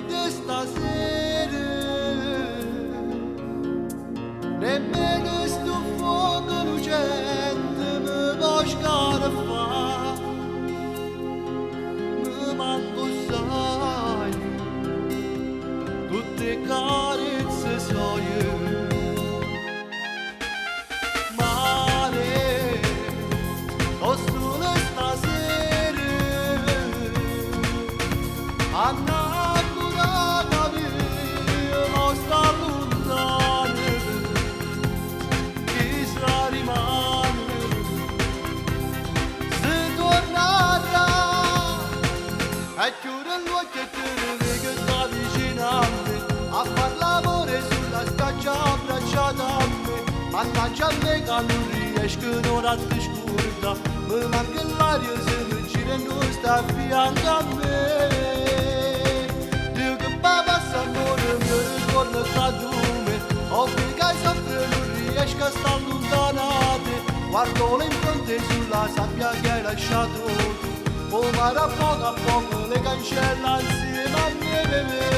de stasera, nemmeno sto fuoco lucente mi può scarafare, mi manco sai, tutte carezze so io. Mare, o solo stasera, annacurata mia, ma sta lontana, chi sa rimane, se tornerà, e chiude l'occhio e te ne vedi che sta vicino a me, a far l'amore sulla spiaggia abbracciata a me. Mannaggia a me che non riesco ora ti scorda, mi manca l'aria se mi gira e non sta a fianco a me. Dio che papà s'amore mi ricorda tra dume, ovvio che sempre non riesco a stare lontana da te. Guardo le impronte sulla sabbia che hai lasciato tu, oh mare a poco le cancella insieme a me bebè.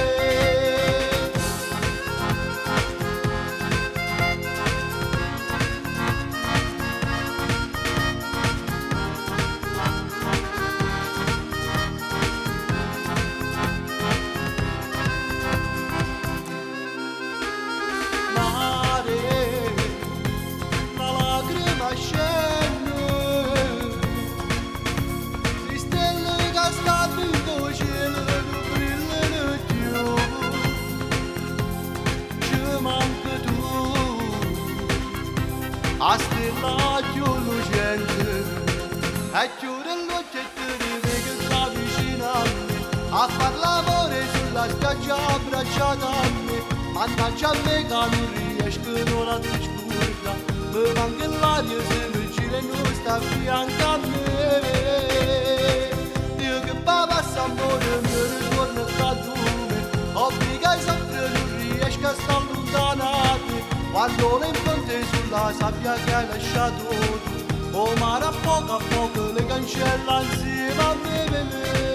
A stella più lucente, e chiude l'occhio e te ne vedi che sta vicino a me, a far l'amore sulla spiaggia abbracciata a me. Mannaggia a me che non riesco non a ti scorda, mi manca l'aria se mi gira e non sta a fianco a me. Dio che papà s'amore mi ritorna tra dume, ovvio che sempre non riesco a stare lontana da te. Quando le impronte sulla sabbia che hai lasciato tu, oh mare a poco le cancella insieme a me, bebè.